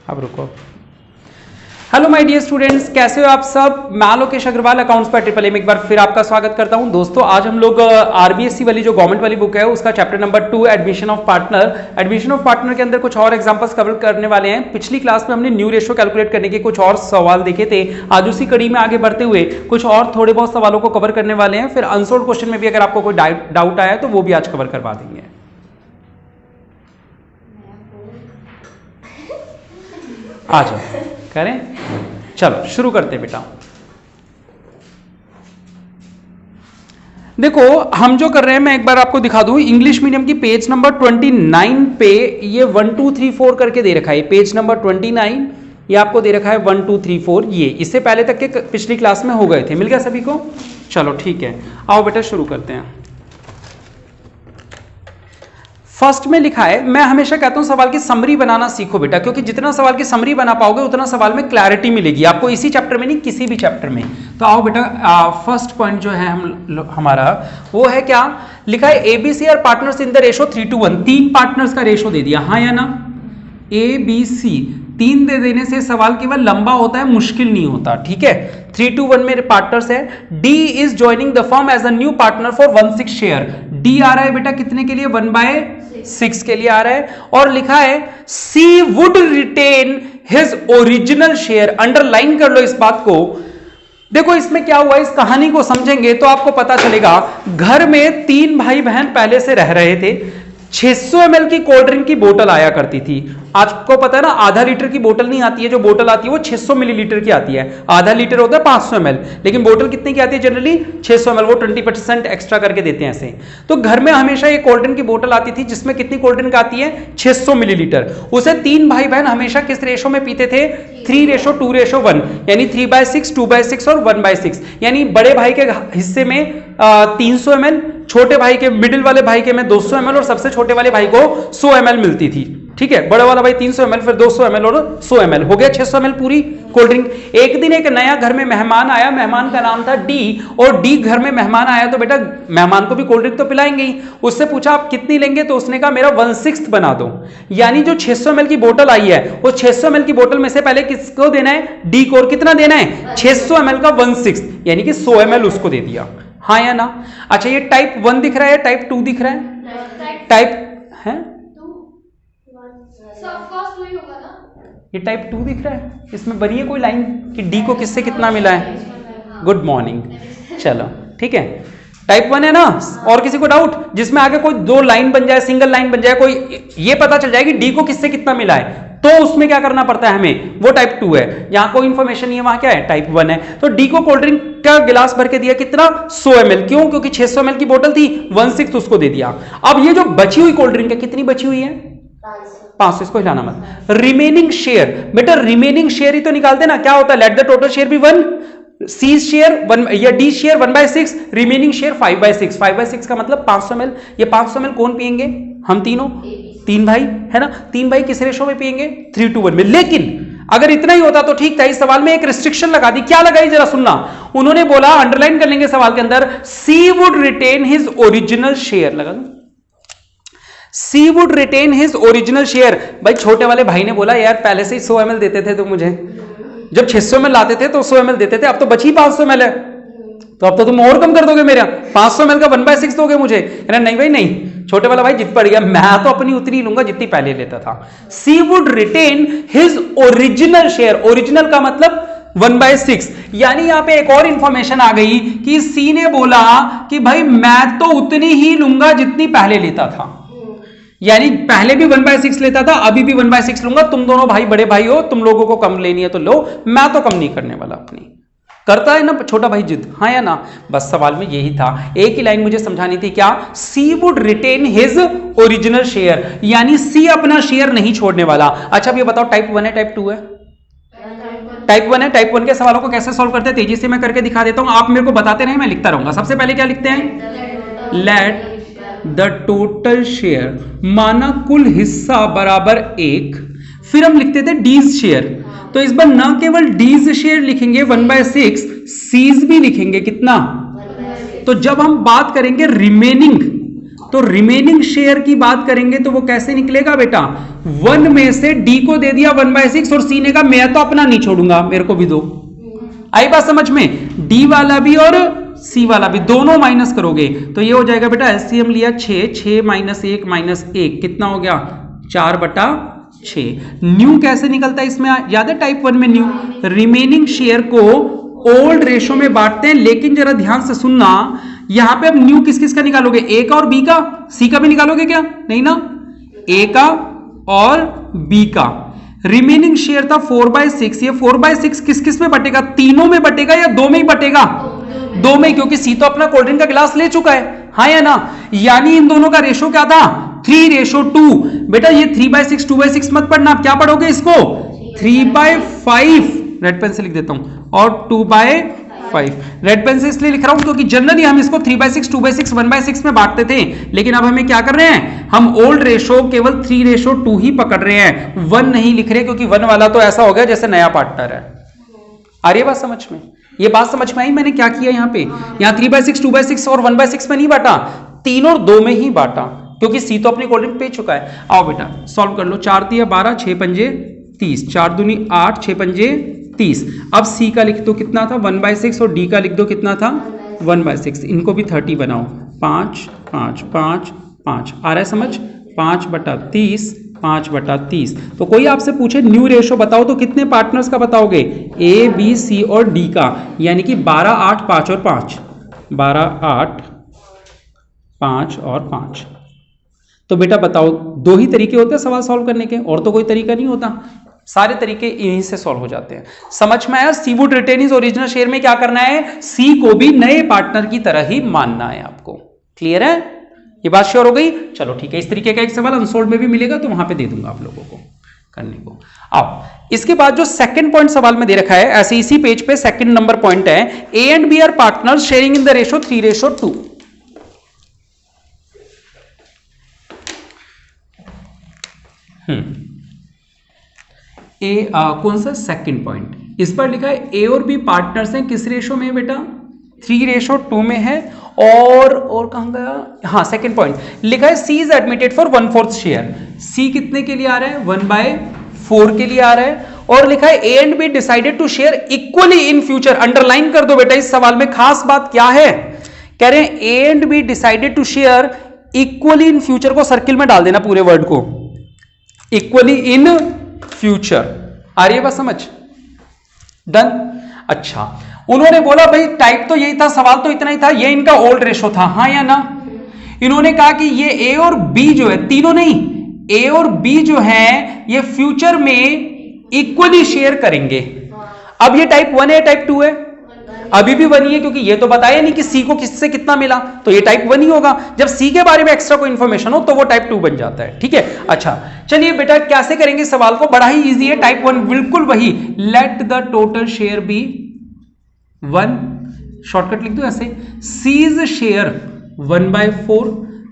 अब रुको। Hello my dear students, कैसे हो आप सब। मैं लोकेश अग्रवाल अकाउंट्स पर ट्रिपल ए में एक बार फिर आपका स्वागत करता हूं। दोस्तों आज हम लोग आरबीएससी वाली जो गवर्नमेंट वाली बुक है उसका chapter number 2 admission of partner के अंदर कुछ और एग्जांपल्स कवर करने वाले हैं। पिछली क्लास में हमने न्यू रेशियो कैलकुलेट करने के कुछ और सवाल देखे थे। आज उसी कड़ी में आगे बढ़ते हुए कुछ और थोड़े बहुत सवालों को कवर करने वाले हैं। फिर अनसोल्ड क्वेश्चन में भी अगर आपको कोई डाउट आया तो वो भी आज कवर करवा देंगे। आ जाओ करें, चलो शुरू करते हैं बेटा। देखो हम जो कर रहे हैं मैं एक बार आपको दिखा दूं। इंग्लिश मीडियम की पेज नंबर 29 पे ये 1 2 3 4 करके दे रखा है। पेज नंबर 29 ये आपको दे रखा है 1 2 3 4। ये इससे पहले तक के पिछली क्लास में हो गए थे। मिल गया सभी को? चलो ठीक है, आओ बेटा शुरू करते हैं। फर्स्ट में लिखा है, मैं हमेशा कहता हूं सवाल की समरी बनाना सीखो बेटा, क्योंकि जितना सवाल की समरी बना पाओगे उतना सवाल में क्लैरिटी मिलेगी आपको, इसी चैप्टर में नहीं किसी भी चैप्टर में। तो आओ बेटा फर्स्ट पॉइंट जो है हमारा वो है क्या लिखा है, ABC are partners in the ratio 3:1। 3 partners का रेशो दे दिया, हाँ या ना। एबीसी 3 दे देने से सवाल केवल लंबा होता है, मुश्किल नहीं होता। ठीक है, 3:1 में पार्टनर्स है। D is joining the firm as a new partner for 1/6 share. D आ रहा है बेटा कितने के लिए? 1/6 के लिए आ रहा है। और लिखा है C would retain his original share. Underline कर लो इस बात को। देखो इसमें क्या हुआ, इस कहानी को समझेंगे तो आपको पता चलेगा। घर में 3 भाई बहन पहले से रह रहे थे। 600 ml की कोल्ड ड्रिंक की बोतल आया करती थी। आपको पता है ना, आधा लीटर की बोतल नहीं आती है, जो बोतल आती है वो 600 मिलीलीटर की आती है। आधा लीटर होता है 500 ml, लेकिन बोतल कितने की आती है जनरली? 600 ml। वो 20% एक्स्ट्रा करके देते हैं ऐसे। तो घर में हमेशा ये कोल्ड ड्रिंक की बोतल आती थी जिसमें कितनी कोल्ड ड्रिंक आती है? 600 मिलीलीटर। उसे 3 भाई बहन हमेशा किस रेशो में पीते थे? 3:2:1, यानी 3/6, 2/6 और 1/6। यानी बड़े भाई के हिस्से में 300 ml, छोटे भाई के मिडिल वाले भाई के में 200 ml और सबसे छोटे वाले भाई को 100 ml मिलती थी। ठीक है, बड़ा वाला भाई 300 ml, फिर 200 ml और 100 ml, हो गया 600 ml पूरी कोल्ड ड्रिंक। एक दिन एक नया घर में मेहमान आया, मेहमान का नाम था डी। और डी घर में मेहमान आया तो बेटा मेहमान को भी कोल्ड ड्रिंक तो पिलाएंगे ही। उससे पूछा आप कितनी लेंगे? तो उसने कहा मेरा 1/6 बना दो। यानी जो 600 ml की बोतल आई है वो 600 ml की बोतल में से पहले किसको देना है? डी को। और कितना देना है? 600 ml का 1/6, यानी कि 100 ml उसको दे दिया, हाँ या ना। अच्छा ये टाइप 1 दिख रहा है, टाइप 2 दिख रहा है? टाइप है ये टाइप 2 दिख रहा है। इसमें बनी है कोई लाइन कि डी को किससे कितना मिला है? गुड मॉर्निंग, चलो ठीक है। टाइप 1 है ना। और किसी को डाउट? जिसमें आगे कोई 2 लाइन बन जाए, सिंगल लाइन बन जाए, कोई ये पता चल जाए कि डी को किससे कितना मिला है, तो उसमें क्या करना पड़ता है हमें? वो टाइप 2 है। यहां कोई इंफॉर्मेशन नहीं है, वहां क्या है? टाइप 1 है। तो डी को कोल्ड ड्रिंक का गिलास भर के दिया कितना? 100 ml। क्यों? क्योंकि 600 ml की बोतल थी, 1/6 उसको दे दिया। अब ये जो बची हुई कोल्ड ड्रिंक है कितनी बची हुई है? 500। इसको हिलाना मत। रिमेनिंग शेयर बेटा, रिमेनिंग शेयर ही तो निकालते ना। क्या होता है? Let the total share be 1। C share 1 या डी शेयर 1/6, रिमेनिंग शेयर 5/6। 5/6 का मतलब 500 ml। ये 500 ml कौन पिएंगे? हम तीनों, 3 भाई है ना। 3 भाई किस रेशो में पिएंगे? 3:1 में। लेकिन अगर इतना ही होता तो ठीक था। इस सवाल में एक रिस्ट्रिक्शन लगा दी। क्या लगाई जरा सुनना। उन्होंने बोला, अंडरलाइन कर लेंगे सवाल के अंदर, C would retain his original share. लगा दो, C would retain his original share. भाई छोटे वाले भाई ने बोला यार पहले से ही 100 ml देते थे तो मुझे, जब 600 ml लाते थे तो 100 ml देते थे, अब तो बची 500 ml है, तो अब तो तुम और कम कर दोगे मेरा 500 ml का 1/6 दोगे मुझे। नहीं भाई नहीं, छोटे वाला भाई जित पड़ गया, मैं तो अपनी उतनी लूंगा जितनी पहले लेता था। C would retain his original share. Original का मतलब 1/6। यानी यहां पे एक और इंफॉर्मेशन आ गई कि सी ने बोला कि भाई मैं तो उतनी ही लूंगा जितनी पहले लेता था। यानी पहले भी 1/6 लेता था, अभी भी 1/6 लूंगा। तुम दोनों भाई बड़े भाई हो, तुम लोगों को कम लेनी है तो लो, मैं तो कम नहीं करने वाला अपनी। करता है ना छोटा भाई जिद, हाँ या ना। बस सवाल में यही था, एक ही लाइन मुझे समझानी थी। क्या? C would retain his original share, यानी सी अपना शेयर नहीं छोड़ने वाला। अच्छा अब ये बताओ टाइप 1 है टाइप 2 है? टाइप 1 है। टाइप 1 के सवालों को कैसे सॉल्व करते हैं तेजी से मैं करके दिखा देता हूं, आप मेरे को बताते रहे, मैं लिखता रहूंगा। सबसे पहले क्या लिखते हैं? लेट द टोटल शेयर, माना कुल हिस्सा बराबर 1। फिर हम लिखते थे डीज शेयर, तो इस बार ना केवल डीज शेयर लिखेंगे 1/6, सीज भी लिखेंगे कितना? तो जब हम बात करेंगे रिमेनिंग तो रिमेनिंग शेयर की बात करेंगे तो वो कैसे निकलेगा बेटा, 1 में से डी को दे दिया 1/6 और सी ने कहा मैं तो अपना नहीं छोड़ूंगा, मेरे को भी दो। आई बात समझ में, डी वाला भी और सी वाला भी दोनों माइनस करोगे तो ये हो जाएगा बेटा, एलसीएम लिया 6 माइनस 1 कितना हो गया 4/6। न्यू कैसे निकलता है इसमें याद है टाइप 1 में, न्यू रिमेनिंग शेयर को ओल्ड रेशो में बांटते हैं, लेकिन जरा ध्यान से सुनना, यहां पे अब न्यू किस किस का निकालोगे, ए का और बी का, सी का भी निकालोगे क्या, नहीं ना, ए का और बी का। रिमेनिंग शेयर था 4/6, ये 4/6 किस किस में बटेगा, तीनों में बटेगा या दो में ही बटेगा, दो में, क्योंकि सी तो अपना कोल्ड ड्रिंक का गिलास ले चुका है, हाँ या ना, यानी इन दोनों का रेशो क्या था 3:2। बेटा ये 3/6 2/6 मत पढ़ना, आप क्या पढ़ोगे इसको 3/5, रेड पेन से लिख देता हूं, और 2/5। रेड पेन से इसलिए लिख रहा हूं क्योंकि जनरली हम इसको 3/6 2/6 1/6 में बांटते थे, लेकिन अब हमें क्या कर रहे हैं, हम ओल्ड रेशो केवल 3:2 ही पकड़ रहे हैं, 1 नहीं लिख रहे, क्योंकि 1 वाला तो ऐसा हो गया जैसे नया पार्टनर है। आ रही है बात समझ में, ये बात समझ में आई मैंने क्या किया यहाँ पे, यहाँ 3/6 2/6 और 1/6 में नहीं बांटा, तीनों दो में ही बांटा, क्योंकि सी तो अपनी कोल्ड ड्रिंक पे चुका है। आओ बेटा सॉल्व कर लो, 4 × 12 6 × 5 30, 4 दूनी 8 6 × 5 30। अब सी का लिख दो कितना था 1/6 और डी का लिख दो कितना था 1/6, इनको भी 30 बनाओ, 5 5 5 5, आ रहा है समझ, 5/30 5/30। तो कोई आपसे पूछे न्यू रेशो बताओ तो कितने पार्टनर्स का बताओगे, ए बी सी और डी का, यानी कि 12 8 5 और 5, 12 8 5 और 5। तो बेटा बताओ, दो ही तरीके होते हैं सवाल सॉल्व करने के, और तो कोई तरीका नहीं होता, सारे तरीके इन्हीं से सॉल्व हो जाते हैं। समझ में आया, C would retain his original share में क्या करना है, सी को भी नए पार्टनर की तरह ही मानना है आपको। क्लियर है, ये बात श्योर हो गई। चलो ठीक है, इस तरीके का एक सवाल अनसोल्व में भी मिलेगा तो वहां पे दे दूंगा आप लोगों को करने को। अब इसके बाद जो सेकंड पॉइंट सवाल में दे रखा है, ऐसे इसी पेज पे सेकंड नंबर पॉइंट है, A and B are partners sharing in the ratio 3:2। कौन सा सेकंड पॉइंट, इस पर लिखा है ए और बी पार्टनर्स हैं, किस रेशो में है बेटा 3:2 में है, और कहां गया, हाँ सेकंड पॉइंट लिखा है सी इज एडमिटेड फॉर 1/4 शेयर, सी कितने के लिए आ रहा है 1/4 के लिए आ रहा है, और लिखा है A and B decided to share equally in future. Underline कर दो बेटा, इस सवाल में खास बात क्या है, कह रहे हैं A and B decided to share equally in future, को सर्किल में डाल देना पूरे वर्ड को, इक्वली इन फ्यूचर। आ रही है बात समझ, डन। अच्छा उन्होंने बोला भाई टाइप तो यही था, सवाल तो इतना ही था, ये इनका ओल्ड रेशो था, हाँ या ना। इन्होंने कहा कि ये ए और बी जो है, तीनों नहीं, ए और बी जो है ये फ्यूचर में इक्वली शेयर करेंगे। अब ये टाइप 1 है टाइप 2 है, अभी भी 1 ही है, क्योंकि ये तो बताया नहीं कि सी को किससे कितना मिला, तो ये टाइप 1 ही होगा। जब सी के बारे में एक्स्ट्रा कोई इंफॉर्मेशन हो तो वो टाइप 2 बन जाता है, ठीक है। अच्छा चलिए बेटा कैसे करेंगे सवाल को, बड़ा ही इजी है, टाइप 1 बिल्कुल वही, let the total share be 1, shortcut लिख दो ऐसे, सीज शेयर 1/4,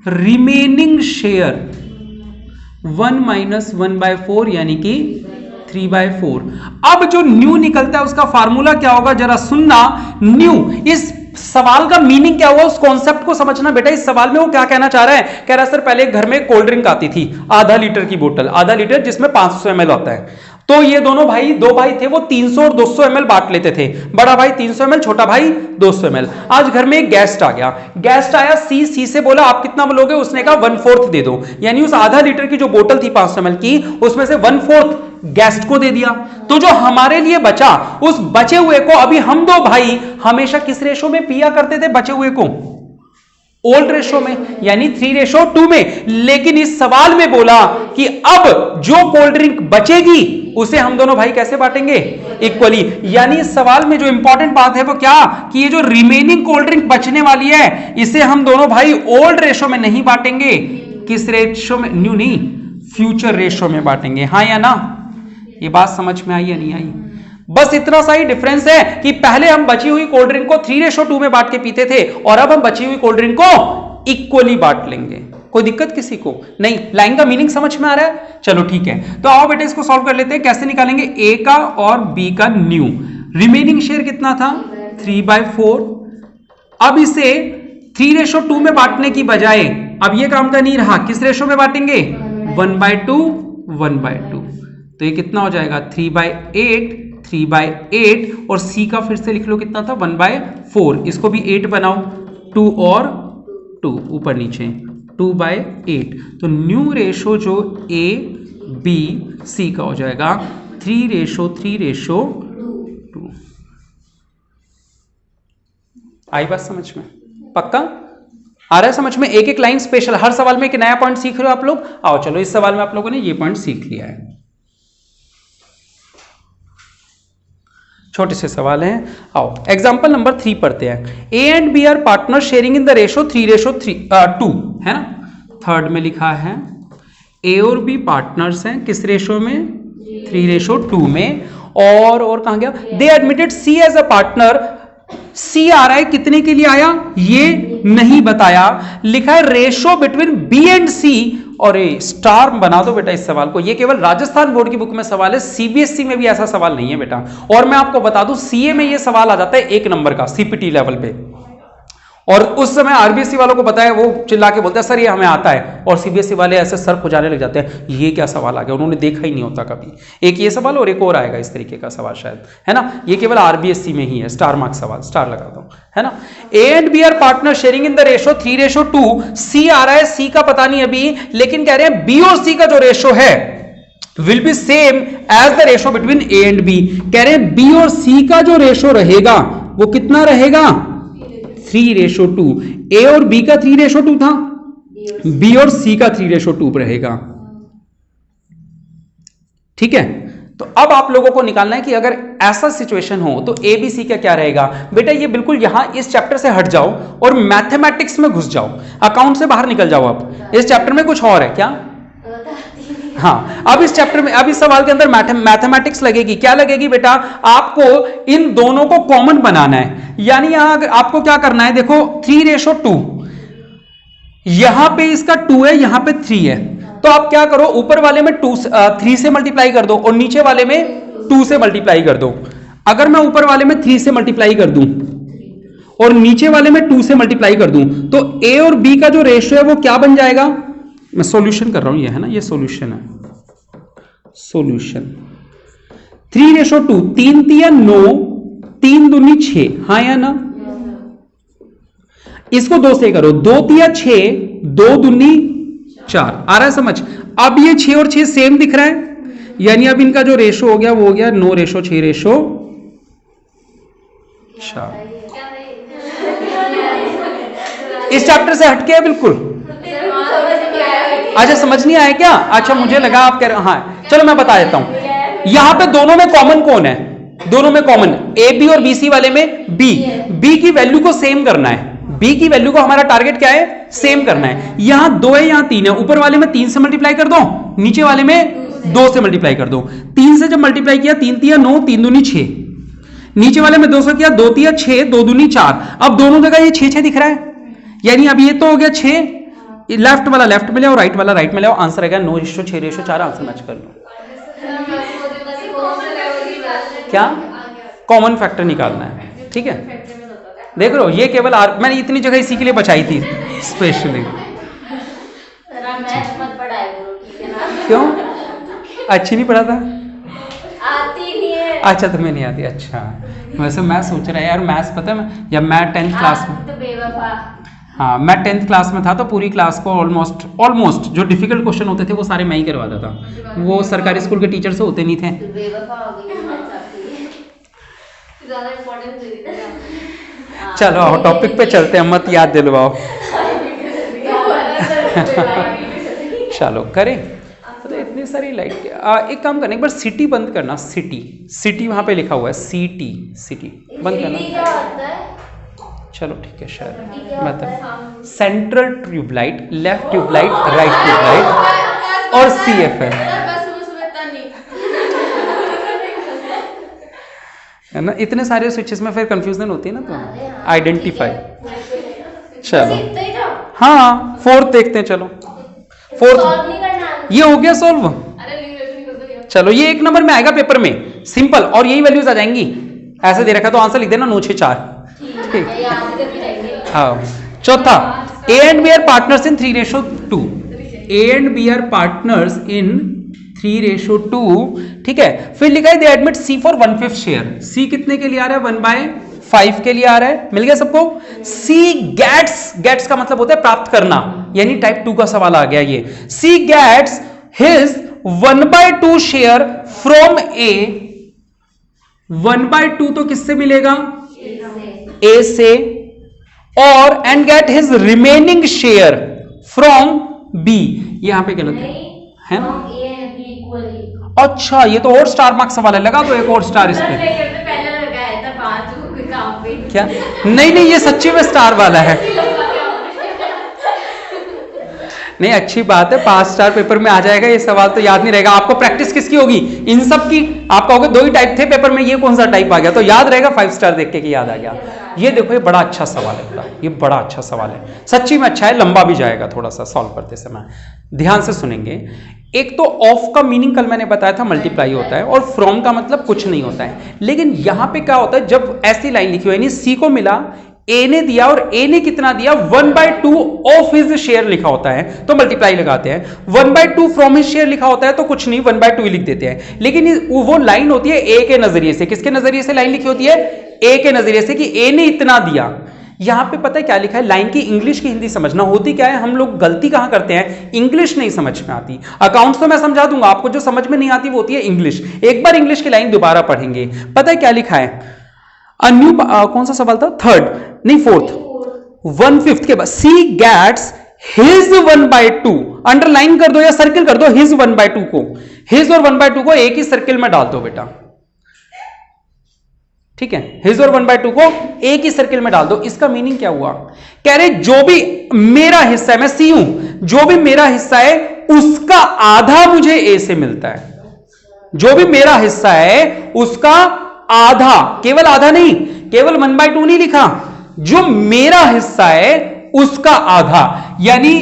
रिमेनिंग शेयर 1 - 1/4 यानी कि 3/4। अब जो न्यू निकलता है उसका फार्मूला क्या होगा जरा सुनना। न्यू, इस सवाल का मीनिंग क्या हुआ उस कॉन्सेप्ट को समझना बेटा। इस सवाल में वो क्या कहना चाह रहा है, कह रहा है सर पहले घर में कोल्ड ड्रिंक आती थी, आधा लीटर की बोतल, आधा लीटर जिसमें 500 ml होता है, तो ये दोनों भाई, दो भाई थे, वो 300 और 200 ml बांट लेते थे, बड़ा भाई 300 ml, छोटा भाई 200 ml। आज घर में एक गेस्ट आ गया, गेस्ट आया, सी से बोला आप कितना लोगे, उसने कहा 1/4 दे दो, यानी उस आधा लीटर की जो बोतल थी 500 ml की, उसमें से 1/4 गेस्ट को दे दिया। तो जो हमारे लिए बचा, उस बचे हुए को अभी हम दो भाई हमेशा किस रेशो में पिया करते थे, बचे हुए को ओल्ड रेशो में, यानी 3:2 में। लेकिन इस सवाल में बोला कि अब जो कोल्ड ड्रिंक बचेगी उसे हम दोनों भाई कैसे बांटेंगे, इक्वली। यानी इस सवाल में जो इंपॉर्टेंट बात है वो क्या, कि ये जो रिमेनिंग कोल्ड ड्रिंक बचने वाली है इसे हम दोनों भाई ओल्ड रेशो में नहीं बांटेंगे, किस रेशो में, न्यू नहीं, फ्यूचर रेशो में बांटेंगे, हाँ या ना। ये बात समझ में आई या नहीं आई। बस इतना सा ही डिफरेंस है कि पहले हम बची हुई कोल्ड ड्रिंक को 3:2 में बांट के पीते थे, और अब हम बची हुई कोल्ड ड्रिंक को इक्वली बांट लेंगे। कोई दिक्कत किसी को नहीं, लाइन का मीनिंग समझ में आ रहा है। चलो ठीक है, तो आओ बेटे इसको सॉल्व कर लेते हैं। कैसे निकालेंगे, ए का और बी का न्यू, रिमेनिंग शेयर कितना था 3/4। अब इसे 3:2 में बांटने की बजाय अब ये काम का नहीं रहा, किस रेशो में बांटेंगे? 1/2 1/2। तो ये कितना हो जाएगा? 3/8 3/8 और सी का फिर से लिख लो कितना था? 1/4। इसको भी 8 बनाओ, 2 और 2 ऊपर नीचे 2/8। तो न्यू रेशो जो ए बी सी का हो जाएगा 3:3:2। आई बात समझ में? पक्का आ रहा है समझ में? एक एक लाइन स्पेशल, हर सवाल में एक नया पॉइंट सीख रहे हो आप लोग। आओ चलो, इस सवाल में आप लोगों ने ये पॉइंट सीख लिया है। छोटे से सवाल हैं। आओ एग्जांपल नंबर 3 पढ़ते हैं। A and B are partner sharing in the ratio 3:2 है ना। थर्ड में लिखा है ए और बी पार्टनर्स हैं, किस रेशो में? 3:2 में। और कहां गया? They admitted C as a partner. C आ रहा है, कितने के लिए आया ये नहीं बताया, लिखा है रेशो बिटवीन बी एंड सी। और ए स्टार बना दो बेटा इस सवाल को। ये केवल राजस्थान बोर्ड की बुक में सवाल है, सीबीएसई में भी ऐसा सवाल नहीं है बेटा। और मैं आपको बता दूं सीए में ये सवाल आ जाता है 1 नंबर का सीपीटी लेवल पे। और उस समय आरबीएसई वालों को पता है, वो चिल्ला के बोलते हैं सर ये हमें आता है, और सीबीएसई वाले ऐसे सर खुजाने लग जाते हैं ये क्या सवाल आ गया, उन्होंने देखा ही नहीं होता कभी। एक ये सवाल और एक और आएगा इस तरीके का सवाल शायद, है ना। ये केवल आरबीएसई में ही है, स्टार मार्क्स सवाल, स्टार लगा दो, है ना। A and B are partner sharing in the ratio 3:2। C आ रहा है, सी का पता नहीं अभी, लेकिन कह रहे हैं बी और सी का जो रेशो है will be same as the ratio between A and B. कह रहे हैं बी और सी का जो रेशो रहेगा वो कितना रहेगा? 3:2। ए और बी का 3:2 था, बी और सी का 3:2 रहेगा। ठीक है, तो अब आप लोगों को निकालना है कि अगर ऐसा सिचुएशन हो तो ए बी सी का क्या रहेगा। बेटा ये बिल्कुल यहां इस चैप्टर से हट जाओ और मैथमेटिक्स में घुस जाओ, अकाउंट से बाहर निकल जाओ। आप इस चैप्टर में कुछ और है क्या? हाँ, अब इस चैप्टर में, अब इस सवाल के अंदर मैथमेटिक्स लगेगी। क्या लगेगी बेटा? आपको इन दोनों को कॉमन बनाना है। यानी यहां आपको क्या करना है, देखो 3:2, यहां पे इसका 2 है, यहां पे 3 है। तो आप क्या करो, ऊपर वाले में 3 से मल्टीप्लाई कर दो और नीचे वाले में 2 से मल्टीप्लाई कर दो। अगर मैं ऊपर वाले में 3 से मल्टीप्लाई कर दूं और नीचे वाले में 2 से मल्टीप्लाई कर दूं तो ए और बी का जो रेशियो है वो क्या बन जाएगा? मैं सॉल्यूशन कर रहा हूं, ये है ना, ये सॉल्यूशन है। सॉल्यूशन 3:2, 3 तिया 9, 3 दूनी 6, हाँ या ना। इसको 2 से करो, 2 तिया 6, 2 दूनी 4। आ रहा है समझ? अब ये 6 और 6 सेम दिख रहा है, यानी अब इनका जो रेशो हो गया वो हो गया 9:6:4। इस चैप्टर से हटके है बिल्कुल। अच्छा समझ नहीं आया क्या? अच्छा मुझे लगा आप कह रहे हो, हाँ चलो मैं बता देता हूं। यहां पे दोनों में कॉमन कौन है? दोनों में कॉमन ए बी और बी सी वाले में बी। बी की वैल्यू को सेम करना है, बी की वैल्यू को हमारा टारगेट क्या है? सेम करना है। यहां 2 है, यहां 3 है। ऊपर वाले में 3 से मल्टीप्लाई कर दो, नीचे वाले में 2 से मल्टीप्लाई कर दो। 3 से जब मल्टीप्लाई किया 3 तिया 9, 3 दूनी 6, नीचे वाले में 2 से किया 2 तिया 6, 2 दूनी 4। अब दोनों जगह ये 6 दिख रहा है, यानी अब ये तो हो गया 6, लेफ्ट वाला लेफ्ट में ले आओ, राइट वाला राइट में ले आओ, आंसर आएगा 9:6:4। आंसर मैच कर लो। क्या कॉमन फैक्टर निकालना है, ठीक है। देख रहे हो, ये केवल मैंने इतनी जगह इसी के लिए बचाई थी स्पेशली। क्यों? अच्छी नहीं पढ़ा था? आती नहीं है। अच्छा तुम्हें नहीं आती? अच्छा वैसे मैं सोच रहा है यार मैथ्स पता है, या मैं 10th क्लास में, हाँ मैं 10th क्लास में था तो पूरी क्लास को ऑलमोस्ट जो डिफिकल्ट क्वेश्चन होते थे वो सारे मैं ही करवाता था। वो सरकारी स्कूल के टीचर से होते नहीं थे। चलो टॉपिक पे चलते हैं, मत याद दिलवाओ। चलो करें तो इतनी सारी लाइट। एक काम करना, एक बार सिटी बंद करना। सिटी वहां पे लिखा हुआ है, सिटी बंद करना। चलो ठीक है, शायद मतलब central tubelight, left tubelight, right tubelight और CFL है ना। इतने सारे स्विचेस में फिर कंफ्यूजन होती है ना, तो आइडेंटिफाई। चलो हाँ 4th देखते हैं। चलो 4th ये हो गया सॉल्व। चलो ये 1 नंबर में आएगा पेपर में, सिंपल, और यही वैल्यूज आ जाएंगी। ऐसे दे रखा तो आंसर लिख देना 9/6/4। ठीक हाँ चौथा, A and B are partners in 3:2. A and B are partners in 3:2. ठीक है, फिर लिखा है दे admit C for 1/5 share. C कितने के लिए आ रहा है? 1/5 के लिए आ रहा है. मिल गया सबको? C gets का मतलब होता है प्राप्त करना, यानी टाइप 2 का सवाल आ गया ये. C gets his 1/2 share from A. 1/2 तो किससे मिलेगा? A से. और and get his remaining share from B. यहां पे गलत है ना? अच्छा, ये तो और स्टार मार्क्स सवाल है, लगा दो एक और स्टार इस पे. क्या? नहीं, ये सच्ची में स्टार वाला है. नहीं, अच्छी बात है, 5 स्टार पेपर में आ जाएगा ये सवाल, तो याद नहीं रहेगा आपको. प्रैक्टिस किसकी होगी? इन सब की. आप कहोगे 2 ही टाइप थे पेपर में, ये कौन सा टाइप आ गया? तो याद रहेगा 5 स्टार देख के कि याद आ गया. ये देखो, ये बड़ा अच्छा सवाल है, ये बड़ा अच्छा सवाल है, सच्ची में अच्छा है. लंबा भी जाएगा थोड़ा सा सॉल्व करते समय, ध्यान से सुनेंगे. एक तो ऑफ का मीनिंग कल मैंने बताया था मल्टीप्लाई होता है, और फ्रॉम का मतलब कुछ नहीं होता है. लेकिन यहां पे क्या होता है, जब ऐसी लाइन लिखी हो, यानी सी को मिला, ए ने दिया, और ए ने कितना दिया? 1/2 ऑफ हिज शेयर लिखा होता है तो मल्टीप्लाई लगाते हैं. 1/2 फ्रॉम हिज शेयर लिखा होता है तो कुछ नहीं, 1/2 ही लिख देते हैं. लेकिन वो लाइन होती है ए के नजरिए से. किसके नजरिए से लाइन लिखी होती है? ए के नजरिए से, कि ए ने इतना दिया. यहां पे पता है क्या लिखा है? लाइन की इंग्लिश की हिंदी समझना. होती क्या है, हम लोग गलती कहां करते हैं? इंग्लिश नहीं समझ में आती. अकाउंट्स तो मैं समझा दूंगा आपको, जो समझ में नहीं आती वो होती है इंग्लिश. एक बार इंग्लिश की लाइन दोबारा पढ़ेंगे. पता है क्या लिखा है? न्यू कौन सा सवाल था? 3rd नहीं 4th. 1/5 के बाद सी गेट्स हिज 1/2. अंडरलाइन कर दो या सर्किल कर दो हिज 1/2 को. हिज और 1/2 को एक ही सर्किल में डाल दो बेटा. ठीक है, हिज और 1/2 को एक ही सर्किल में डाल दो. इसका मीनिंग क्या हुआ? कह रहे जो भी मेरा हिस्सा है, मैं सी हूं, जो भी मेरा हिस्सा है उसका आधा मुझे ए से मिलता है. जो भी मेरा हिस्सा है उसका आधा, केवल आधा नहीं, केवल 1/2 नहीं लिखा, जो मेरा हिस्सा है उसका आधा, यानी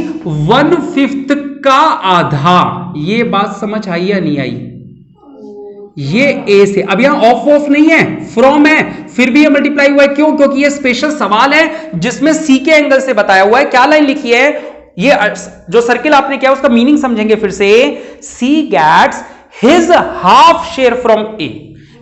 1/5 का आधा. ये बात समझ आई या नहीं आई? ये ए से. अब यहां ऑफ नहीं है, फ्रॉम है, फिर भी ये मल्टीप्लाई हुआ है. क्यों? क्योंकि ये स्पेशल सवाल है जिसमें सी के एंगल से बताया हुआ है. क्या लाइन लिखी है? ये जो सर्किल आपने किया उसका मीनिंग समझेंगे फिर से. C gets his half share from A.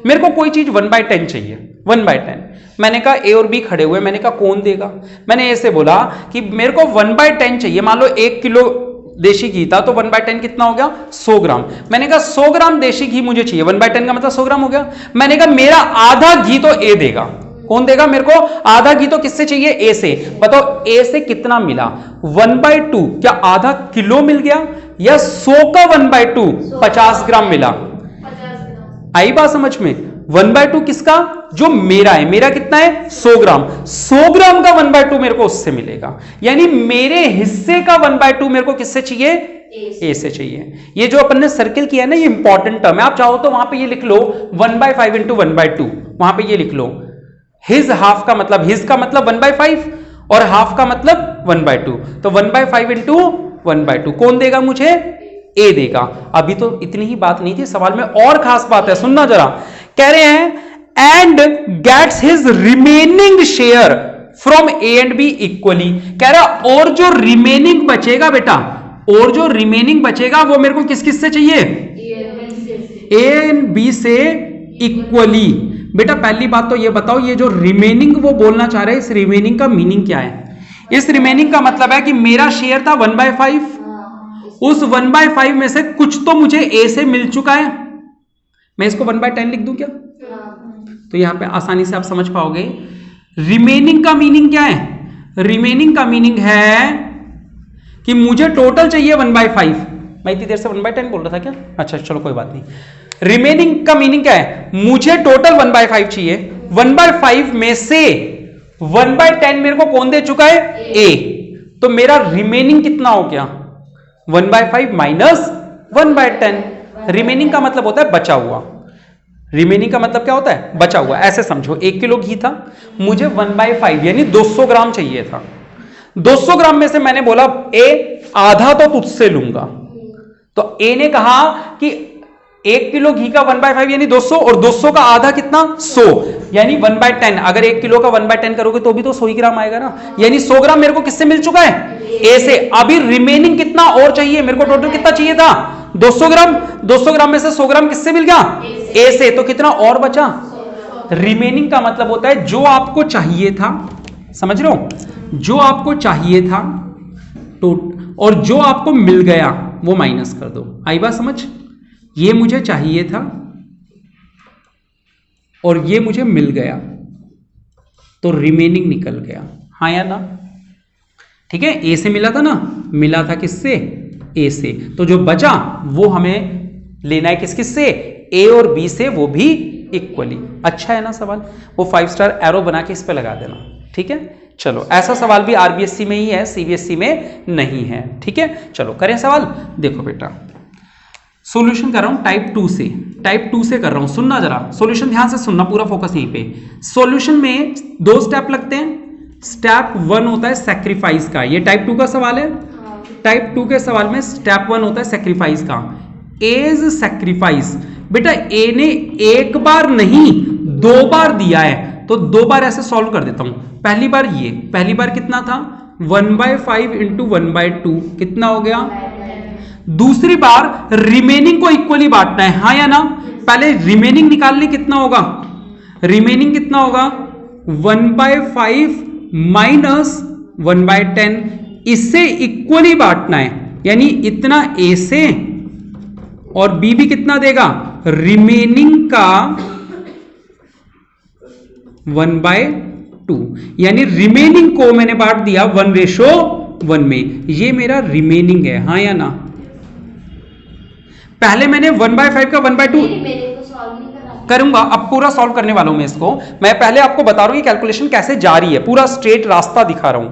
मेरे को कोई चीज 1/10 चाहिए, 1/10. मैंने कहा ए और बी खड़े हुए, मैंने कहा कौन देगा? मैंने ए से बोला कि मेरे को 1/10 चाहिए. मान लो 1 किलो देशी घी था तो 1/10 कितना हो गया? 100 ग्राम. मैंने कहा 100 ग्राम देशी घी मुझे चाहिए, 1/10 का मतलब 100 ग्राम हो गया. मैंने कहा मेरा आधा घी तो ए देगा. कौन देगा मेरे को आधा घी? तो किससे चाहिए? ए से. बताओ ए से कितना मिला? 1/2. क्या आधा किलो मिल गया, या 100 का 1/2 50 ग्राम मिला? आई बात समझ में? 1/2 किसका? जो मेरा है. मेरा कितना है? 100 ग्राम. 100 ग्राम का 1/2 मेरे को उससे मिलेगा, यानी मेरे हिस्से का 1/2 मेरे को किससे चाहिए? ए से चाहिए. ये जो अपन ने सर्किल किया है ना, ये इंपॉर्टेंट टर्म है. आप चाहो तो वहां पे ये लिख लो 1/5 इंटू 1/2. वहां पे ये लिख लो हिज हाफ का मतलब, हिज का मतलब 1/5 और हाफ का मतलब 1/2. तो 1/5 इंटू 1/2 कौन देगा मुझे? ए देगा. अभी तो इतनी ही बात नहीं थी, सवाल में और खास बात है, सुनना जरा. कह रहे हैं and gets his remaining share from A and B equally. कह रहा और जो रिमेनिंग बचेगा बेटा, और जो रिमेनिंग बचेगा वो मेरे को किस किस से चाहिए? ए एंड बी से इक्वली. बेटा पहली बात तो ये बताओ, ये जो रिमेनिंग वो बोलना चाह रहे हैं, इस रिमेनिंग का मीनिंग क्या है? इस रिमेनिंग का मतलब है कि मेरा शेयर था 1/5, उस 1/5 में से कुछ तो मुझे ए से मिल चुका है. मैं इसको 1/10 लिख दूं क्या? तो यहां पे आसानी से आप समझ पाओगे. रिमेनिंग का मीनिंग क्या है? रिमेनिंग का मीनिंग है कि मुझे टोटल चाहिए 1/5. मैं इतनी देर से 1/10 बोल रहा था क्या? अच्छा चलो कोई बात नहीं. रिमेनिंग का मीनिंग क्या है? मुझे टोटल 1/5 चाहिए. 1/5 में से 1/10 मेरे को कौन दे चुका है? ए. तो मेरा रिमेनिंग कितना हो गया? 1/5 माइनस 1/10. रिमेनिंग का मतलब होता है बचा हुआ. रिमेनिंग का मतलब क्या होता है? बचा हुआ. ऐसे समझो 1 किलो घी था, मुझे 1/5 यानी 200 ग्राम चाहिए था. 200 ग्राम में से मैंने बोला ए आधा तो तुझसे लूंगा. तो ए ने कहा कि 1 किलो घी का 1/5 यानी 200, और 200 का आधा कितना 100 यानी 1/10। अगर 1 किलो का 1/10 करोगे तो भी तो 100 ग्राम आएगा ना, यानी 100 ग्राम मेरे को किससे मिल चुका है, ए से। अभी रिमेनिंग कितना और चाहिए मेरे को, टोटल कितना चाहिए था 200 ग्राम। 200 ग्राम में से 100 ग्राम किससे मिल गया, ए से। तो कितना और बचा, रिमेनिंग का मतलब होता है जो आपको चाहिए था, समझ रहे हो, जो आपको चाहिए था और जो आपको मिल गया वो माइनस कर दो। आई बात समझ, ये मुझे चाहिए था और ये मुझे मिल गया तो रिमेनिंग निकल गया, हाँ या ना। ठीक है, ए से मिला था ना, मिला था किससे, ए से। तो जो बचा वो हमें लेना है किस किस से, ए और बी से, वो भी इक्वली। अच्छा है ना सवाल, वो 5 स्टार एरो बना के इस पे लगा देना। ठीक है, चलो ऐसा सवाल भी आरबीएससी में ही है, सीबीएसई में नहीं है। ठीक है, चलो करें सवाल। देखो बेटा सॉल्यूशन कर रहा हूं टाइप 2 से, टाइप 2 से कर रहा हूं, सुनना जरा, सॉल्यूशन ध्यान से सुनना, पूरा फोकस यहीं पे। सॉल्यूशन में 2 स्टेप लगते हैं। स्टेप 1 होता है सैक्रिफाइस का, ये टाइप 2 का सवाल है। टाइप 2 के सवाल में स्टेप 1 होता है सैक्रिफाइस का। एज सैक्रिफाइस, बेटा ए ने एक बार नहीं 2 बार दिया है, तो 2 बार ऐसे सॉल्व कर देता हूं। पहली बार ये, पहली बार कितना था 1/5 इंटू 1/2 कितना हो गया। दूसरी बार रिमेनिंग को इक्वली बांटना है, हाँ या ना। पहले रिमेनिंग निकालने कितना होगा, रिमेनिंग कितना होगा 1/5 माइनस 1/10, इससे इक्वली बांटना है, यानी इतना ए से और बी भी कितना देगा, रिमेनिंग का 1/2, यानी रिमेनिंग को मैंने बांट दिया 1:1 में, ये मेरा रिमेनिंग है, हाँ या ना। पहले मैंने 1/5 का 1/2 करूंगा, अब पूरा सॉल्व करने वाला हूं मैं इसको। मैं पहले आपको बता रहा हूं ये कैलकुलेशन कैसे जा रही है, पूरा स्ट्रेट रास्ता दिखा रहा हूं।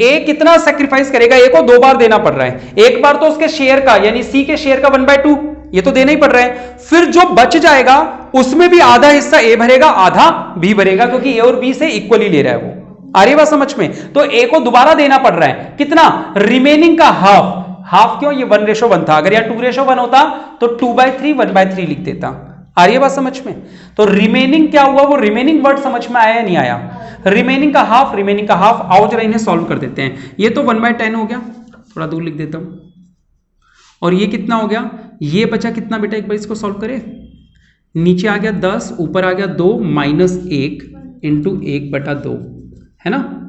ए कितना सेक्रीफाइस करेगा, ए को 2 बार देना पड़ रहा है। एक बार तो उसके शेयर का यानी सी के शेयर का 1/2 ये तो देना ही पड़ रहा है। फिर जो बच जाएगा उसमें भी आधा हिस्सा ए भरेगा, आधा बी भरेगा, क्योंकि ए और बी से इक्वली ले रहा है वो। आ रही बात समझ में। तो ए को दोबारा देना पड़ रहा है कितना, रिमेनिंग का हाफ। हाफ क्यों, ये 1:1 था, अगर यार 2:1 होता तो 2/3 1/3 लिख देता। आ रही है बात समझ में। तो रिमेनिंग क्या हुआ, वो रिमेनिंग वर्ड समझ में आया या नहीं आया, रिमेनिंग का हाफ, रिमेनिंग का हाफ। आओ जरा इन्हें सॉल्व कर देते हैं। ये तो 1/10 हो गया, थोड़ा दूर लिख देता हूं, और ये कितना हो गया, ये बचा कितना बेटा, एक बार इसको सॉल्व करें। नीचे आ गया 10, ऊपर आ गया 2 माइनस 1 इंटू 1/2 है ना।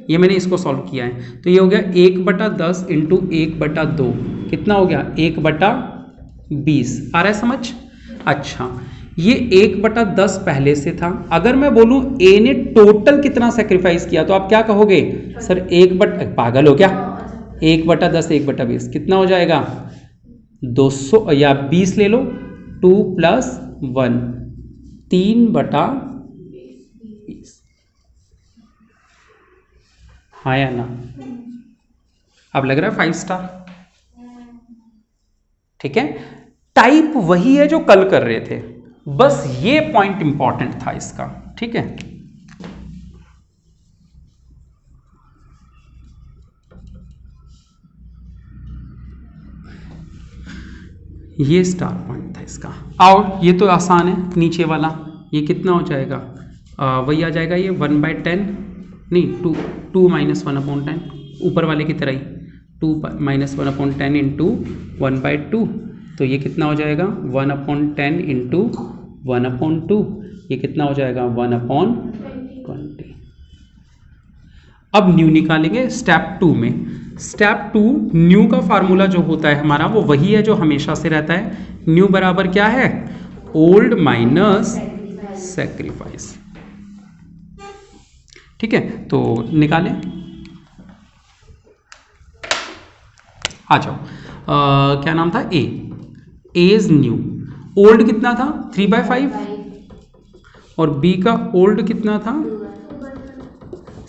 ये मैंने इसको सॉल्व किया है, तो ये हो गया 1/10 इंटू 1/2 कितना हो गया 1/20। आ रहा है समझ। अच्छा, ये 1/10 पहले से था। अगर मैं बोलूं ए ने टोटल कितना सेक्रीफाइस किया तो आप क्या कहोगे, सर पागल हो क्या, 1/10 1/20 कितना हो जाएगा 200 या 20 ले लो, 2 + 1 3/20। हाँ या ना। अब लग रहा है 5 स्टार। ठीक है, टाइप वही है जो कल कर रहे थे, बस ये पॉइंट इंपॉर्टेंट था इसका। ठीक है, ये स्टार पॉइंट था इसका। आओ ये तो आसान है, नीचे वाला ये कितना हो जाएगा, वही आ जाएगा ये 1/10 नहीं 2 - 1/10, ऊपर वाले की तरह ही 2 - 1/10 इंटू 1/2, तो ये कितना हो जाएगा 1/10 इंटू 1/2, ये कितना हो जाएगा 1/20। अब न्यू निकालेंगे स्टेप 2 में। स्टेप 2 न्यू का फार्मूला जो होता है हमारा वो वही है जो हमेशा से रहता है। न्यू बराबर क्या है, ओल्ड माइनस सैक्रिफाइस। ठीक है, तो निकालें, आ जाओ। क्या नाम था, ए इज न्यू। ओल्ड कितना था 3/5 और बी का ओल्ड कितना था,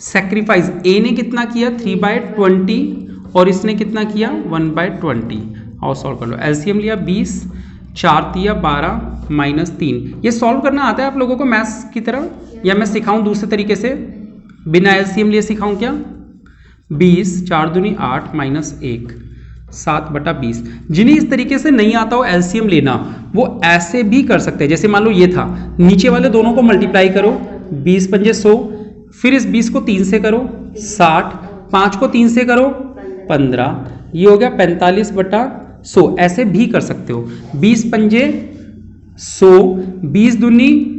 सैक्रिफाइस ए ने कितना किया 3/20 और इसने कितना किया 1/20। और सॉल्व कर लो, एलसीएम लिया 20, 4 × 12 -3। ये सॉल्व करना आता है आप लोगों को मैथ्स की तरह, या मैं सिखाऊं दूसरे तरीके से, बिना एलसीएम लिए सिखाऊं क्या। 20 4 दूनी 8 -1 7/20। जिन्हें इस तरीके से नहीं आता हो एलसीएम लेना, वो ऐसे भी कर सकते हैं। जैसे मान लो ये था, नीचे वाले दोनों को मल्टीप्लाई करो, 20 पंजे 100, फिर इस 20 को 3 से करो 60, 5 को 3 से करो 15, ये हो गया 45/100। ऐसे भी कर सकते हो। 20 पंजे 100, 20 दूनी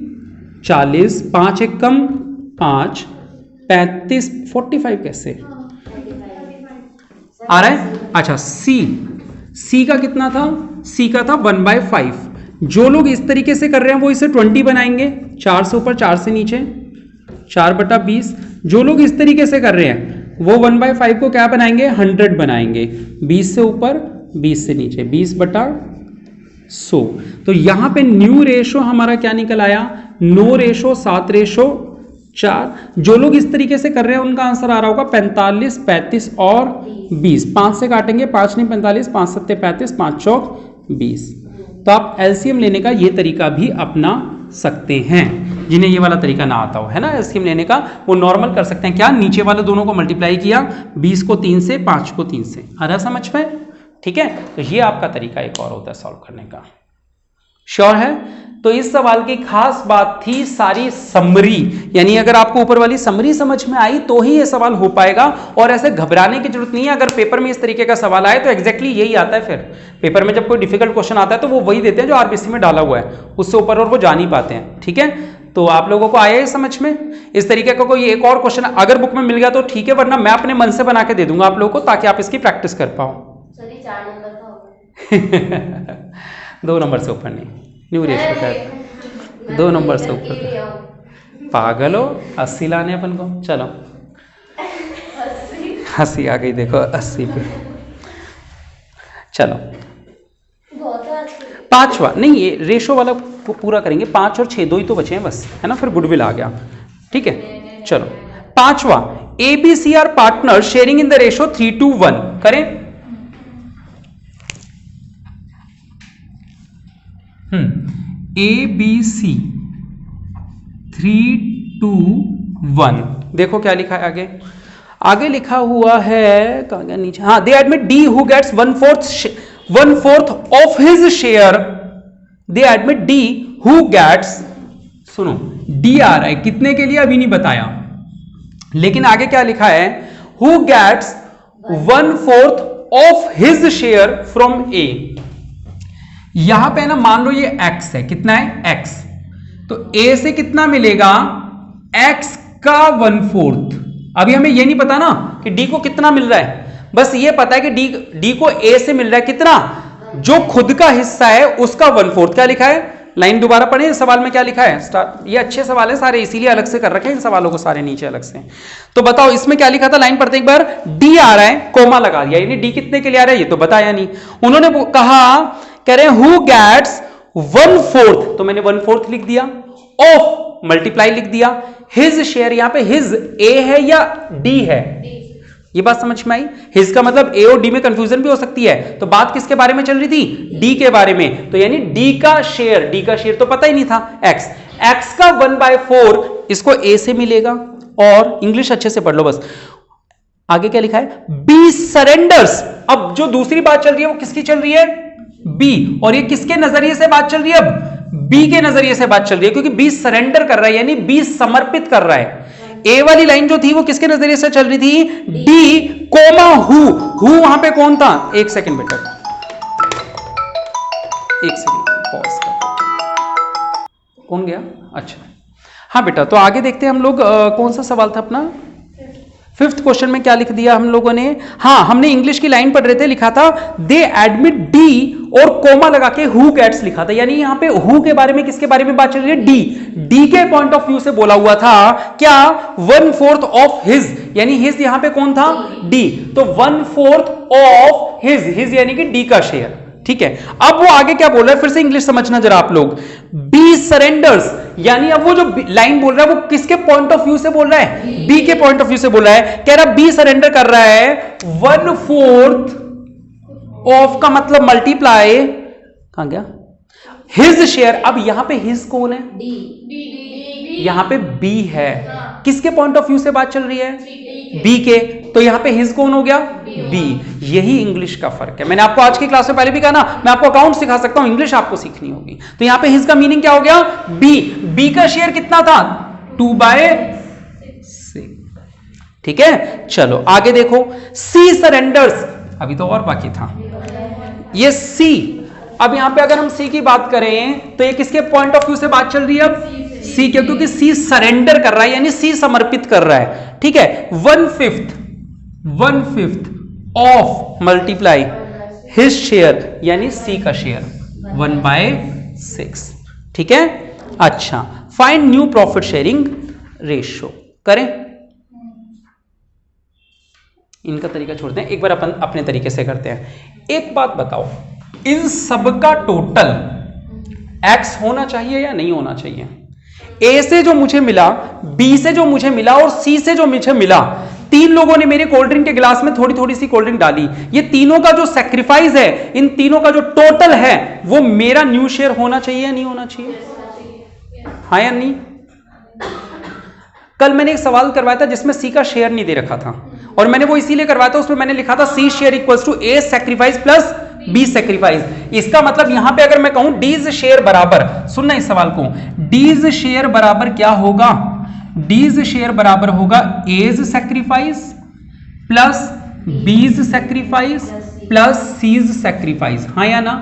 40, 5 एक कम 5, 35, 45 कैसे आ रहा है? अच्छा, सी का कितना था? सी का था 1/5। जो लोग इस तरीके से कर रहे हैं वो इसे 20 बनाएंगे, 4 से ऊपर 4 से नीचे 4/20। जो लोग इस तरीके से कर रहे हैं वो 1/5 को क्या बनाएंगे? 100 बनाएंगे, 20 से ऊपर 20 से नीचे 20/100। तो यहां पे न्यू रेशो हमारा क्या निकल आया? 9 रेशो 7/4। जो लोग इस तरीके से कर रहे हैं उनका आंसर आ रहा होगा 45, 35 और 20। 5 से काटेंगे, 5 नहीं 45, 5 7 35, 5 चौक 20। तो आप एलसीएम लेने का ये तरीका भी अपना सकते हैं। जिन्हें ये वाला तरीका ना आता हो, है ना, एलसीएम लेने का, वो नॉर्मल कर सकते हैं। क्या? नीचे वाले दोनों को मल्टीप्लाई किया, 20 को 3 से, 5 को 3 से। आ रहा समझ में? ठीक है, तो ये आपका तरीका एक और होता है सॉल्व करने का। श्योर है? तो इस सवाल की खास बात थी सारी समरी, यानी अगर आपको ऊपर वाली समरी समझ में आई तो ही ये सवाल हो पाएगा, और ऐसे घबराने की जरूरत नहीं है। अगर पेपर में इस तरीके का सवाल आए तो एग्जैक्टली यही आता है। फिर पेपर में जब कोई डिफिकल्ट क्वेश्चन आता है तो वो वही देते हैं जो आरबीसी में डाला हुआ है, उससे ऊपर और वो जा नहीं पाते हैं। ठीक है, तो आप लोगों को आया है समझ में? इस तरीके का कोई एक और क्वेश्चन अगर बुक में मिल गया तो ठीक है, वरना मैं अपने मन से बना के दे दूंगा आप लोगों को, ताकि आप इसकी प्रैक्टिस कर पाओ। 2 नंबर से ऊपर नहीं, न्यू रेशियो का 2 नंबर से ऊपर। पागल हो? 80 लाने अपन को। चलो, हंसी आ गई, देखो 80 पे। चलो, 5वां नहीं, ये रेशो वाला पूरा करेंगे। 5 और 6 2 ही तो बचे हैं बस, है ना, फिर गुडविल आ गया। ठीक है, चलो 5वां, ABC are partner sharing in the ratio 3:1 करें। ABC 3:1। देखो क्या लिखा है आगे। आगे लिखा हुआ है, कहां गया नीचे, हाँ, they admit D who gets 1/4 of his share. They admit D who gets, सुनो डी आ रहा है कितने के लिए अभी नहीं बताया, लेकिन आगे क्या लिखा है? Who gets 1/4 of his share from A. यहां पे ना मान लो ये x है, कितना है? x। तो a से कितना मिलेगा? x का 1/4। अभी हमें ये नहीं पता ना कि d को कितना मिल रहा है, बस ये पता है कि d को a से मिल रहा है कितना, जो खुद का हिस्सा है उसका 1/4। क्या लिखा है? लाइन दोबारा पढ़े, इस सवाल में क्या लिखा है? ये अच्छे सवाल है सारे, इसीलिए अलग से कर रखे हैं इन सवालों को सारे नीचे अलग से। तो बताओ इसमें क्या लिखा था? लाइन पढ़ते एक बार। d आ रहा है, कोमा लगा दिया, यानी d कितने के लिए आ रहा है ये तो बताया नहीं। उन्होंने कहा, कह रहे हैं हु गेट्स 1/4, तो मैंने 1/4 लिख दिया, ऑफ मल्टीप्लाई लिख दिया, हिज शेयर, यहां पे हिज ए है या डी है? ये बात समझ में आई? हिज का मतलब ए और डी में कंफ्यूजन भी हो सकती है, तो बात किसके बारे में चल रही थी? डी के बारे में। तो यानी डी का शेयर तो पता ही नहीं था, एक्स का 1/4 इसको ए से मिलेगा। और इंग्लिश अच्छे से पढ़ लो बस। आगे क्या लिखा है? B surrenders. अब जो दूसरी बात चल रही है वो किसकी चल रही है? बी। और ये किसके नजरिए से बात चल रही है? अब बी के नजरिए से बात चल रही है, क्योंकि बी सरेंडर कर रहा है, यानी बी समर्पित कर रहा है। ए वाली लाइन जो थी वो किसके नजरिए से चल रही थी? डी कोमा हु वहां पे कौन था? एक सेकंड बेटा, एक सेकंड पॉज कर। कौन गया? अच्छा हाँ बेटा, तो आगे देखते हैं हम लोग। कौन सा सवाल था अपना? 5th क्वेश्चन में क्या लिख दिया हम लोगों ने? हाँ, हमने इंग्लिश की लाइन पढ़ रहे थे, लिखा था दे एडमिट डी और कोमा लगा के हु गेट्स लिखा था, यानी यहां पे हु के बारे में किसके बारे में बात चल रही है? डी के पॉइंट ऑफ व्यू से बोला हुआ था। क्या? 1/4 ऑफ हिज, यानी हिज यहां पे कौन था? डी। तो 1/4 ऑफ हिज यानी कि डी का शेयर। ठीक है, अब वो आगे क्या बोल रहा है, फिर से इंग्लिश समझना जरा आप लोग। बी सरेंडर्स, यानी अब वो जो लाइन बोल रहा है वो किसके पॉइंट ऑफ व्यू से बोल रहा है? बी के पॉइंट ऑफ व्यू से बोल रहा है। कह रहा बी सरेंडर कर रहा है 1/4 ऑफ का मतलब मल्टीप्लाई, कहां गया? His share. अब यहां पे हिज कौन है? यहां पे बी है। किसके पॉइंट ऑफ व्यू से बात चल रही है? बी के। तो यहां पे हिज कौन हो गया? बी। यही इंग्लिश का फर्क है। मैंने आपको आज की क्लास में पहले भी कहा ना, मैं आपको अकाउंट सिखा सकता हूं, इंग्लिश आपको सीखनी होगी। तो यहां पे हिज का मीनिंग क्या हो गया? बी। बी का शेयर कितना था? 2/6। ठीक है, चलो आगे देखो। सी सरेंडर्स, अभी तो और बाकी था ये सी। अब यहां पे अगर हम सी की बात करें तो ये किसके पॉइंट ऑफ व्यू से बात चल रही है? अब सी के, क्योंकि सी सरेंडर कर रहा है, यानी सी समर्पित कर रहा है। ठीक है, 1/5 ऑफ मल्टीप्लाई हिज शेयर, यानी सी का शेयर 1/6। ठीक है, अच्छा find new profit sharing ratio करें। इनका तरीका छोड़ते हैं, एक बार अपन अपने तरीके से करते हैं। एक बात बताओ, इन सबका टोटल x होना चाहिए या नहीं होना चाहिए? A से जो मुझे मिला, B से जो मुझे मिला और C से जो मुझे मिला, तीन लोगों ने मेरे कोल्ड ड्रिंक के गिलास में थोड़ी थोड़ी सी कोल्ड ड्रिंक डाली। ये तीनों का जो सैक्रिफाइस है, इन तीनों का जो टोटल है, वो मेरा न्यू शेयर होना चाहिए या नहीं होना चाहिए? हाँ या नहीं? कल मैंने एक सवाल करवाया था जिसमें सी का शेयर नहीं दे रखा था, और मैंने वो इसीलिए करवाया था, उसमें मैंने लिखा था C share equals to A sacrifice plus B sacrifice. इसका मतलब यहां पे अगर मैं कहूं डीज शेयर बराबर, सुनना इस सवाल को, डीज शेयर बराबर क्या होगा? डीज शेयर बराबर होगा एज सैक्रिफाइस प्लस बीज सैक्रिफाइस प्लस सीज सैक्रिफाइस। हाँ या ना?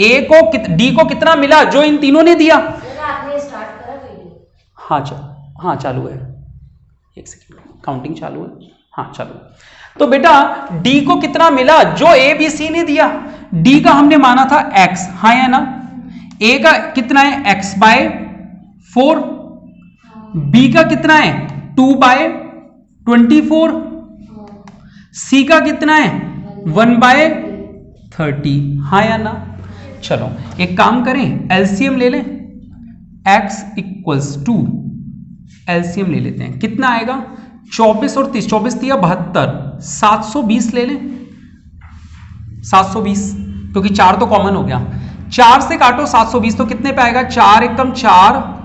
ए को डी को कितना मिला जो इन तीनों ने दिया? आपने स्टार्ट करा वीडियो? हाँ चालू है, एक सेकंड, काउंटिंग चालू है। हाँ चालू। तो बेटा डी को कितना मिला जो ए बी सी ने दिया? डी का हमने माना था x, हाँ या ना? ए का कितना है? x/4। बी का कितना है? 2/24। सी का कितना है? 1/30। हाँ या ना? चलो एक काम करें, एलसीएम ले लें। x इक्वल्स टू, एलसीएम ले लेते हैं, कितना आएगा? 24 और 30, 24 दिया 72, 720 ले लें। 720, क्योंकि 4 तो कॉमन हो गया। 4 से काटो 720 तो कितने पे आएगा? 4 एकम 4,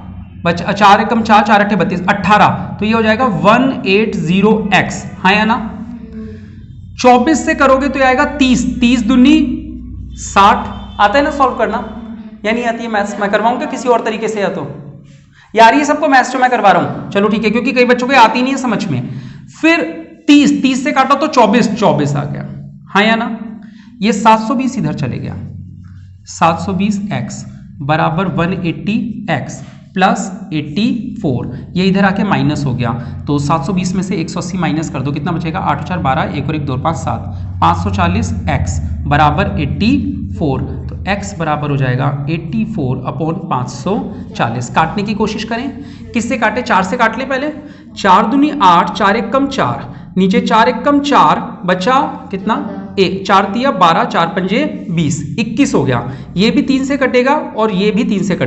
4 एकम 4, 4 अट्ठे 32, 18। तो ये हो जाएगा 180x। हाँ या ना? 24 से करोगे तो ये आएगा 30, 30 दूनी 60। आता है ना सॉल्व करना, या नहीं आती है मैथ्स? मैं करवाऊं क्या किसी और तरीके से? या तो यार ये सबको मैथ्स जो मैं करवा रहा हूं, चलो ठीक है, क्योंकि कई बच्चों को आती नहीं है समझ में। फिर 30 से काटो तो 24 आ गया। हाँ या ना? ये 720 इधर चले गया, 720x बराबर 180x प्लस 84, ये इधर आके माइनस हो गया। तो 720 में से 180 माइनस कर दो, कितना बचेगा? 8 4 12, 1 और 1 2 5 7, 540x बराबर 84। तो x बराबर हो जाएगा 84/540। काटने की कोशिश करें, किससे काटे? 4 से काट ले पहले। 4 दूनी 8, 4 एकम 4, नीचे 4 एकम 4, बचा कितना? 1, 4 दिया 12, 4 पंजे 20, 21 हो गया। ये भी 3 से कटेगा और ये भी 3 से कटेगा।